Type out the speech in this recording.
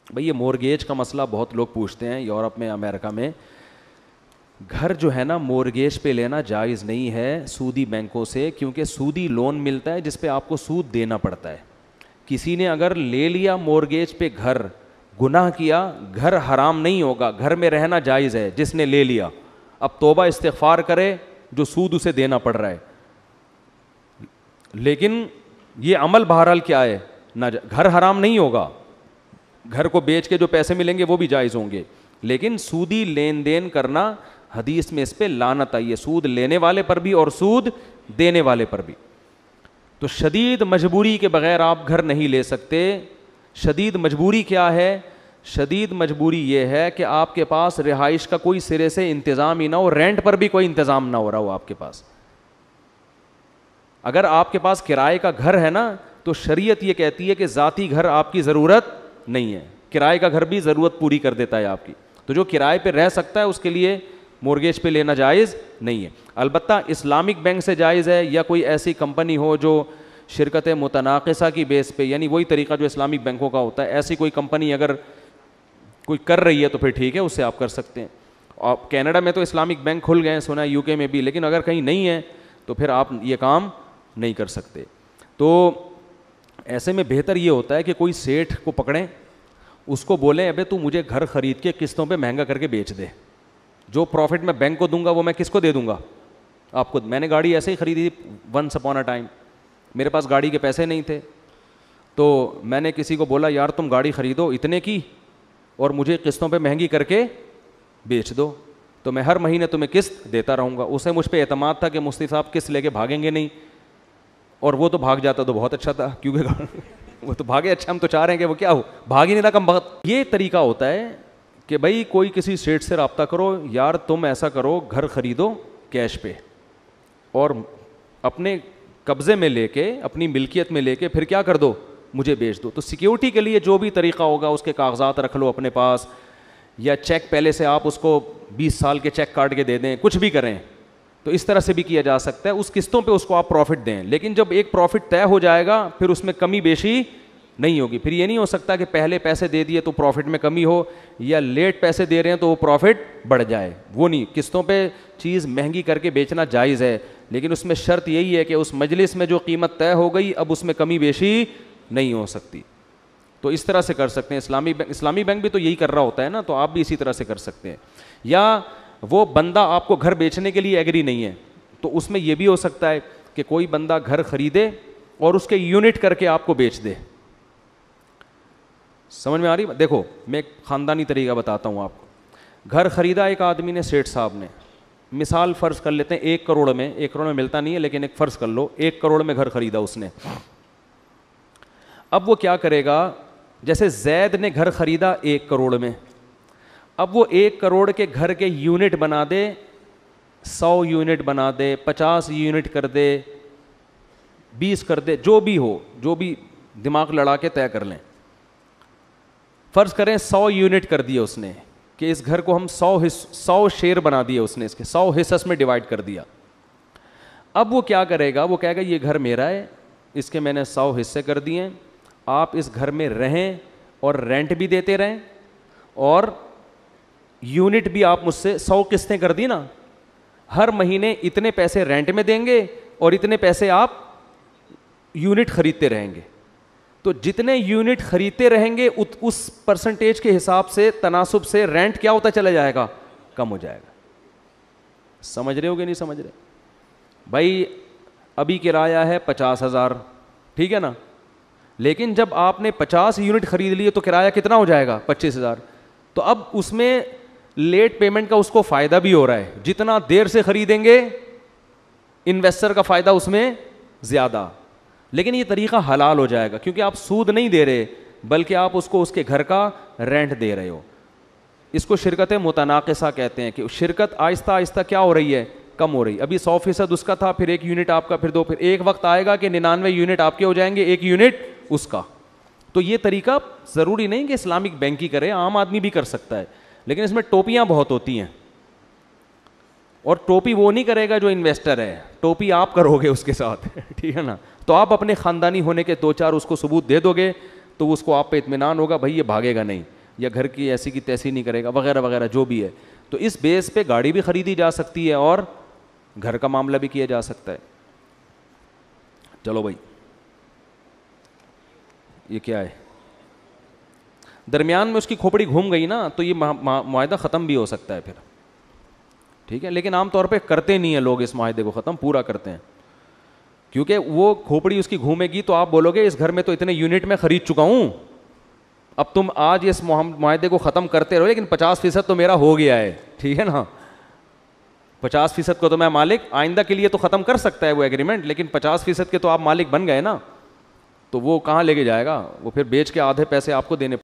بھئی یہ مورگیج کا مسئلہ بہت لوگ پوچھتے ہیں یورپ میں, امریکہ میں. گھر جو ہے نا مورگیج پہ لینا جائز نہیں ہے سودی بینکوں سے, کیونکہ سودی لون ملتا ہے جس پہ آپ کو سود دینا پڑتا ہے. کسی نے اگر لے لیا مورگیج پہ گھر, گناہ کیا, گھر حرام نہیں ہوگا, گھر میں رہنا جائز ہے جس نے لے لیا. اب توبہ استغفار کرے جو سود اسے دینا پڑ رہا ہے. لیکن یہ عمل بہرحال کیا ہے, گھر حرام نہیں ہوگا, گھر کو بیچ کے جو پیسے ملیں گے وہ بھی جائز ہوں گے, لیکن سودی لین دین کرنا حدیث میں اس پہ لعنت آئی ہے, سود لینے والے پر بھی اور سود دینے والے پر بھی. تو شدید مجبوری کے بغیر آپ گھر نہیں لے سکتے. شدید مجبوری کیا ہے؟ شدید مجبوری یہ ہے کہ آپ کے پاس رہائش کا کوئی سرے سے انتظام ہی نہ ہو, رینٹ پر بھی کوئی انتظام نہ ہو رہا ہو آپ کے پاس. اگر آپ کے پاس کرائے کا گھر ہے نا تو شریعت یہ کہتی ہے کہ ذاتی گھر آپ کی ضرورت نہیں ہے, کرائے کا گھر بھی ضرورت پوری کر دیتا ہے آپ کی. تو جو کرائے پہ رہ سکتا ہے اس کے لیے مورگیج پہ لینا جائز نہیں ہے. البتہ اسلامک بینک سے جائز ہے, یا کوئی ایسی کمپنی ہو جو شرکت متناقصہ کی بیس پہ, یعنی وہی طریقہ جو اسلامک بینکوں کا ہوتا ہے, ایسی کوئی کمپنی اگر کوئی کر رہی ہے تو پھر ٹھیک ہے, اس سے آپ کر سکتے ہیں. اور کینیڈا میں تو اسلامک بینک کھل گئے ہیں سنا ہے, یو کے میں بھی, لیکن اگر کہیں نہیں ہے تو پھر آپ یہ کام نہیں کر سکتے. تو ایسے میں بہتر یہ ہوتا ہے کہ کوئی سیٹھ کو پکڑیں, اس کو بولیں ابے تو مجھے گھر خرید کے قسطوں پہ مہنگا کر کے بیچ دے, جو پروفٹ میں بینک کو دوں گا وہ میں کس کو دے دوں گا؟ آپ کو. میں نے گاڑی ایسے ہی خریدی تھی ونس اپون اے ٹائم, میرے پاس گاڑی کے پیسے نہیں تھے, تو میں نے کسی کو بولا یار تم گاڑی خریدو اتنے کی اور مجھے قسطوں پہ مہنگی کر کے بیچ دو, تو میں ہر مہینے تمہیں قسط دیتا رہوں گا. اسے مجھ پہ اعتماد تھا کہ مفتی صاحب قسط لے کے بھاگیں گے نہیں, اور وہ تو بھاگ جاتا تو بہت اچھا تھا, کیونکہ وہ تو بھاگے, اچھا ہم تو چاہ رہے ہیں کہ وہ کیا ہو, بھاگ ہی نہیں رہا کم بخت. یہ طریقہ ہوتا ہے کہ بھائی کوئی کسی سیٹ سے رابطہ کرو, یار تم ایسا کرو گھر خریدو کیش پہ اور اپنے قبضے میں لے کے, اپنی ملکیت میں لے کے پھر کیا کر دو, مجھے بیچ دو. تو سیکیورٹی کے لیے جو بھی طریقہ ہوگا اس کے کاغذات رکھ لو اپنے پاس, یا چیک پہلے سے آپ اس کو 20 سال کے چیک کاٹ کے دے دیں, کچھ بھی کریں, تو اس طرح سے بھی کیا جا سکتا ہے. اس قسطوں پہ اس کو آپ پروفٹ دیں, لیکن جب ایک پروفٹ طے ہو جائے گا پھر اس میں کمی بیشی نہیں ہوگی. پھر یہ نہیں ہو سکتا کہ پہلے پیسے دے دیے تو پروفٹ میں کمی ہو, یا لیٹ پیسے دے رہے ہیں تو وہ پروفٹ بڑھ جائے. وہ نہیں, قسطوں پہ چیز مہنگی کر کے بیچنا جائز ہے, لیکن اس میں شرط یہی ہے کہ اس مجلس میں جو قیمت طے ہو گئی اب اس میں کمی بیشی نہیں ہو سکتی. تو اس طرح سے کر سکتے ہیں. اسلامی بینک بھی تو یہی کر رہا ہوتا ہے نا, تو آپ بھی اسی طرح سے کر سکتے ہیں. یا وہ بندہ آپ کو گھر بیچنے کے لیے ایگری نہیں ہے, تو اس میں یہ بھی ہو سکتا ہے کہ کوئی بندہ گھر خریدے اور اس کے یونٹ کر کے آپ کو بیچ دے. سمجھ میں آ رہی؟ دیکھو میں ایک خاندانی طریقہ بتاتا ہوں آپ کو. گھر خریدا ایک آدمی نے, سیٹھ صاحب نے, مثال فرض کر لیتے ہیں 1 کروڑ میں, 1 کروڑ میں ملتا نہیں ہے لیکن ایک فرض کر لو 1 کروڑ میں گھر خریدا اس نے. اب وہ کیا کرے گا, جیسے زید نے گھر خریدا 1 کروڑ میں, اب وہ 1 کروڑ کے گھر کے یونٹ بنا دے, 100 یونٹ بنا دے, 50 یونٹ کر دے, 20 کر دے, جو بھی ہو, جو بھی دماغ لڑا کے طے کر لیں. فرض کریں 100 یونٹ کر دیے اس نے, کہ اس گھر کو ہم 100 شیئر بنا دیے اس نے, اس کے 100 حصص میں ڈیوائڈ کر دیا. اب وہ کیا کرے گا, وہ کہے گا یہ گھر میرا ہے, اس کے میں نے 100 حصے کر دیے, آپ اس گھر میں رہیں اور رینٹ بھی دیتے رہیں, اور یونٹ بھی آپ مجھ سے 100 قسطیں کر دی نا, ہر مہینے اتنے پیسے رینٹ میں دیں گے اور اتنے پیسے آپ یونٹ خریدتے رہیں گے. تو جتنے یونٹ خریدتے رہیں گے اس پرسنٹیج کے حساب سے, تناسب سے رینٹ کیا ہوتا چلا جائے گا, کم ہو جائے گا. سمجھ رہے ہو کہ نہیں سمجھ رہے؟ بھائی ابھی کرایہ ہے 50,000, ٹھیک ہے نا, لیکن جب آپ نے 50 یونٹ خرید لیے تو کرایہ کتنا ہو جائے گا, 25,000. تو اب اس میں لیٹ پیمنٹ کا اس کو فائدہ بھی ہو رہا ہے, جتنا دیر سے خریدیں گے انویسٹر کا فائدہ اس میں زیادہ. لیکن یہ طریقہ حلال ہو جائے گا, کیونکہ آپ سود نہیں دے رہے بلکہ آپ اس کو اس کے گھر کا رینٹ دے رہے ہو. اس کو شرکت متناقصہ کہتے ہیں, کہ شرکت آہستہ آہستہ کیا ہو رہی ہے, کم ہو رہی. ابھی 100% اس کا تھا, پھر 1 یونٹ آپ کا, پھر 2, پھر ایک وقت آئے گا کہ 99 یونٹ آپ کے ہو جائیں گے, 1 یونٹ اس کا. تو یہ طریقہ ضروری نہیں کہ اسلامک بینک ہی کرے, عام آدمی بھی کر سکتا ہے, لیکن اس میں ٹوپیاں بہت ہوتی ہیں. اور ٹوپی وہ نہیں کرے گا جو انویسٹر ہے, ٹوپی آپ کرو گے اس کے ساتھ, ٹھیک ہے نا. تو آپ اپنے خاندانی ہونے کے 2-4 اس کو ثبوت دے دو گے تو اس کو آپ پہ اطمینان ہوگا, بھائی یہ بھاگے گا نہیں. یا گھر کی ایسی کی تیسی نہیں کرے گا وغیرہ وغیرہ جو بھی ہے. تو اس بیس پہ گاڑی بھی خریدی جا سکتی ہے اور گھر کا معاملہ بھی کیا جا سکتا ہے. چلو بھائی یہ کیا ہے, درمیان میں اس کی کھوپڑی گھوم گئی نا تو یہ معاہدہ ختم بھی ہو سکتا ہے پھر, ٹھیک ہے. لیکن عام طور پہ کرتے نہیں ہیں لوگ اس معاہدے کو ختم, پورا کرتے ہیں, کیونکہ وہ کھوپڑی اس کی گھومے گی تو آپ بولو گے اس گھر میں تو اتنے یونٹ میں خرید چکا ہوں, اب تم آج اس معاہدے کو ختم کرتے رہو لیکن 50% تو میرا ہو گیا ہے, ٹھیک ہے نا, 50% کو تو میں مالک, آئندہ کے لیے تو ختم کر سکتا ہے وہ ایگریمنٹ, لیکن 50% کے تو آپ مالک بن گئے نا, تو وہ کہاں لے کے جائے گا, وہ پھر بیچ کے آدھے پیسے آپ کو دینے